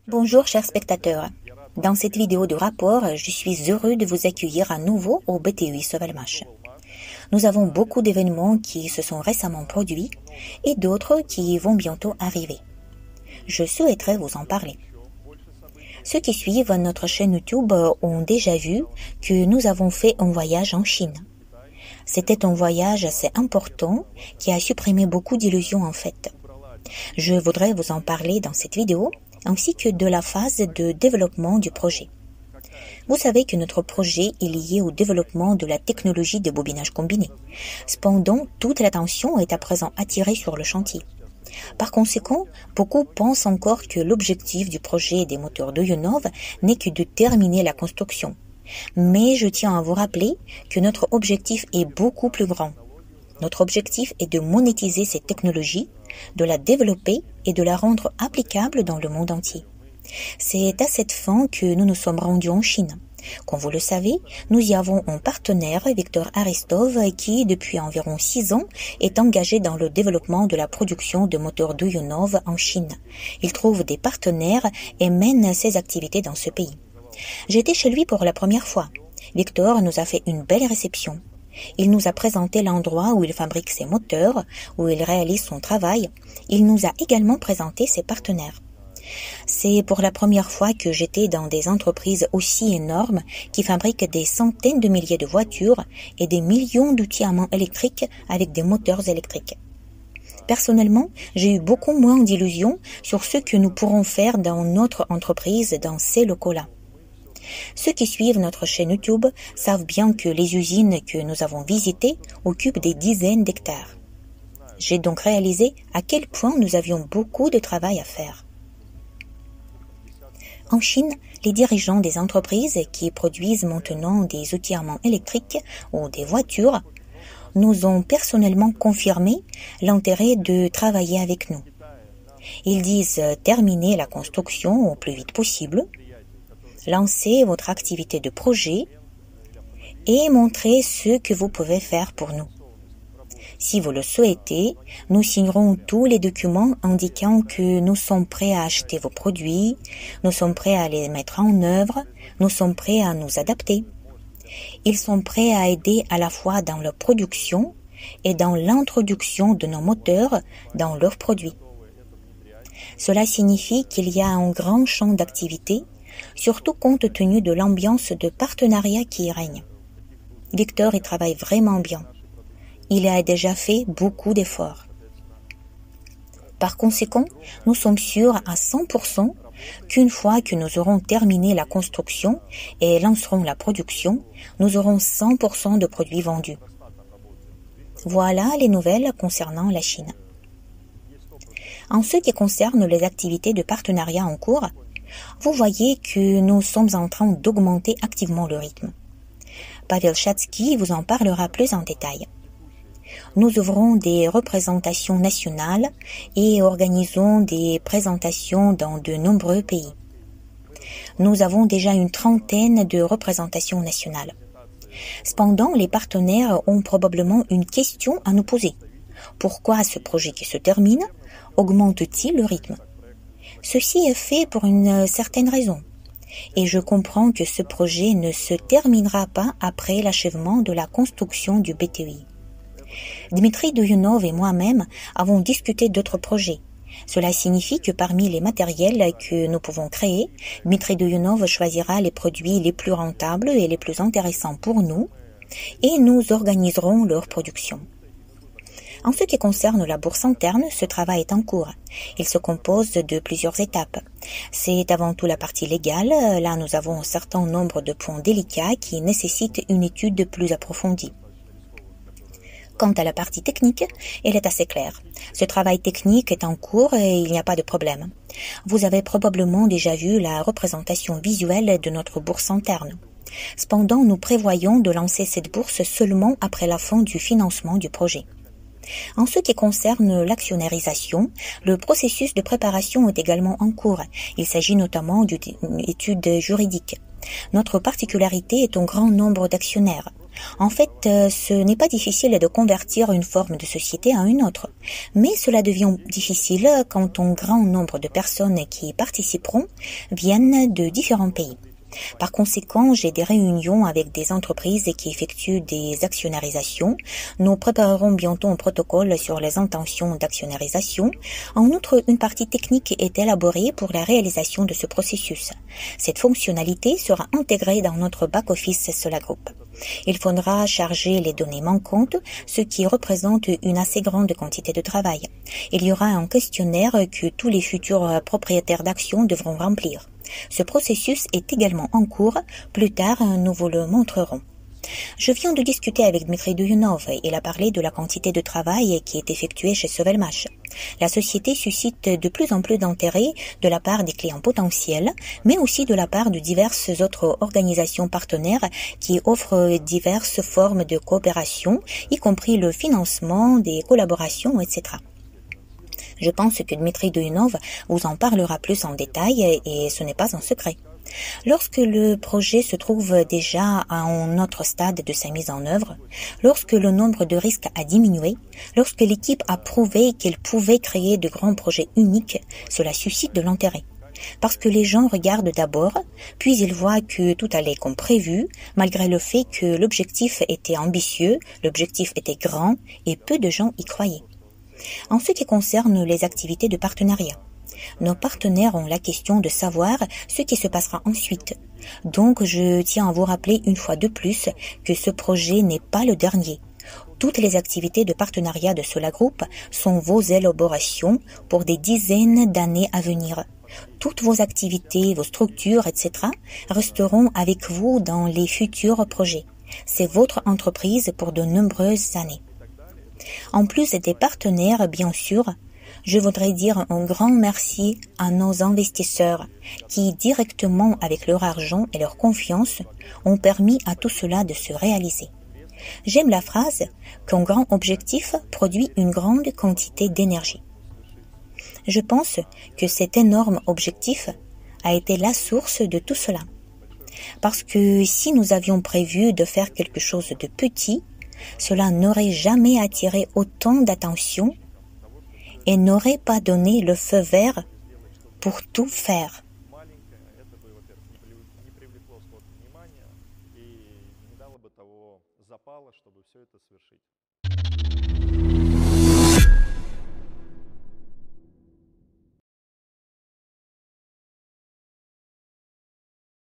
Bonjour chers spectateurs. Dans cette vidéo de rapport, je suis heureux de vous accueillir à nouveau au BTUI Sovelmash. Nous avons beaucoup d'événements qui se sont récemment produits et d'autres qui vont bientôt arriver. Je souhaiterais vous en parler. Ceux qui suivent notre chaîne YouTube ont déjà vu que nous avons fait un voyage en Chine. C'était un voyage assez important qui a supprimé beaucoup d'illusions en fait. Je voudrais vous en parler dans cette vidéo, ainsi que de la phase de développement du projet. Vous savez que notre projet est lié au développement de la technologie de bobinage combiné. Cependant, toute l'attention est à présent attirée sur le chantier. Par conséquent, beaucoup pensent encore que l'objectif du projet des moteurs d'Uyonov n'est que de terminer la construction. Mais je tiens à vous rappeler que notre objectif est beaucoup plus grand. Notre objectif est de monétiser cette technologie, de la développer et de la rendre applicable dans le monde entier. C'est à cette fin que nous nous sommes rendus en Chine. Comme vous le savez, nous y avons un partenaire, Viktor Aristov, qui, depuis environ 6 ans, est engagé dans le développement de la production de moteurs d'Uyonov en Chine. Il trouve des partenaires et mène ses activités dans ce pays. J'étais chez lui pour la première fois. Viktor nous a fait une belle réception. Il nous a présenté l'endroit où il fabrique ses moteurs, où il réalise son travail. Il nous a également présenté ses partenaires. C'est pour la première fois que j'étais dans des entreprises aussi énormes qui fabriquent des centaines de milliers de voitures et des millions d'outils à main électriques avec des moteurs électriques. Personnellement, j'ai eu beaucoup moins d'illusions sur ce que nous pourrons faire dans notre entreprise dans ces locaux-là. Ceux qui suivent notre chaîne YouTube savent bien que les usines que nous avons visitées occupent des dizaines d'hectares. J'ai donc réalisé à quel point nous avions beaucoup de travail à faire. En Chine, les dirigeants des entreprises qui produisent maintenant des outils à main électriques ou des voitures nous ont personnellement confirmé l'intérêt de travailler avec nous. Ils disent terminer la construction au plus vite possible, lancer votre activité de projet et montrer ce que vous pouvez faire pour nous. Si vous le souhaitez, nous signerons tous les documents indiquant que nous sommes prêts à acheter vos produits, nous sommes prêts à les mettre en œuvre, nous sommes prêts à nous adapter. Ils sont prêts à aider à la fois dans leur production et dans l'introduction de nos moteurs dans leurs produits. Cela signifie qu'il y a un grand champ d'activité, surtout compte tenu de l'ambiance de partenariat qui y règne. Victor y travaille vraiment bien. Il a déjà fait beaucoup d'efforts. Par conséquent, nous sommes sûrs à 100% qu'une fois que nous aurons terminé la construction et lancerons la production, nous aurons 100% de produits vendus. Voilà les nouvelles concernant la Chine. En ce qui concerne les activités de partenariat en cours, vous voyez que nous sommes en train d'augmenter activement le rythme. Pavel Chatsky vous en parlera plus en détail. Nous ouvrons des représentations nationales et organisons des présentations dans de nombreux pays. Nous avons déjà une trentaine de représentations nationales. Cependant, les partenaires ont probablement une question à nous poser. Pourquoi ce projet qui se termine augmente-t-il le rythme ? Ceci est fait pour une certaine raison. Et je comprends que ce projet ne se terminera pas après l'achèvement de la construction du BTUI. Dmitri Doyunov et moi-même avons discuté d'autres projets. Cela signifie que parmi les matériels que nous pouvons créer, Dmitri Doyunov choisira les produits les plus rentables et les plus intéressants pour nous, et nous organiserons leur production. En ce qui concerne la bourse interne, ce travail est en cours. Il se compose de plusieurs étapes. C'est avant tout la partie légale. Là, nous avons un certain nombre de points délicats qui nécessitent une étude plus approfondie. Quant à la partie technique, elle est assez claire. Ce travail technique est en cours et il n'y a pas de problème. Vous avez probablement déjà vu la représentation visuelle de notre bourse interne. Cependant, nous prévoyons de lancer cette bourse seulement après la fin du financement du projet. En ce qui concerne l'actionnairisation, le processus de préparation est également en cours. Il s'agit notamment d'une étude juridique. Notre particularité est un grand nombre d'actionnaires. En fait, ce n'est pas difficile de convertir une forme de société à une autre, mais cela devient difficile quand un grand nombre de personnes qui participeront viennent de différents pays. Par conséquent, j'ai des réunions avec des entreprises qui effectuent des actionnarisations. Nous préparerons bientôt un protocole sur les intentions d'actionnarisation. En outre, une partie technique est élaborée pour la réalisation de ce processus. Cette fonctionnalité sera intégrée dans notre back-office Sola Group. Il faudra charger les données manquantes, ce qui représente une assez grande quantité de travail. Il y aura un questionnaire que tous les futurs propriétaires d'actions devront remplir. Ce processus est également en cours. Plus tard, nous vous le montrerons. Je viens de discuter avec Dmitry Duyunov. Il a parlé de la quantité de travail qui est effectuée chez Sovelmash. La société suscite de plus en plus d'intérêt de la part des clients potentiels, mais aussi de la part de diverses autres organisations partenaires qui offrent diverses formes de coopération, y compris le financement, des collaborations, etc. Je pense que Dmitry Duyunov vous en parlera plus en détail et ce n'est pas un secret. Lorsque le projet se trouve déjà à un autre stade de sa mise en œuvre, lorsque le nombre de risques a diminué, lorsque l'équipe a prouvé qu'elle pouvait créer de grands projets uniques, cela suscite de l'intérêt. Parce que les gens regardent d'abord, puis ils voient que tout allait comme prévu, malgré le fait que l'objectif était ambitieux, l'objectif était grand et peu de gens y croyaient. En ce qui concerne les activités de partenariat, nos partenaires ont la question de savoir ce qui se passera ensuite. Donc, je tiens à vous rappeler une fois de plus que ce projet n'est pas le dernier. Toutes les activités de partenariat de Sola Group sont vos élaborations pour des dizaines d'années à venir. Toutes vos activités, vos structures, etc. resteront avec vous dans les futurs projets. C'est votre entreprise pour de nombreuses années. En plus des partenaires, bien sûr, je voudrais dire un grand merci à nos investisseurs qui, directement avec leur argent et leur confiance, ont permis à tout cela de se réaliser. J'aime la phrase qu'un grand objectif produit une grande quantité d'énergie. Je pense que cet énorme objectif a été la source de tout cela. Parce que si nous avions prévu de faire quelque chose de petit, cela n'aurait jamais attiré autant d'attention et n'aurait pas donné le feu vert pour tout faire.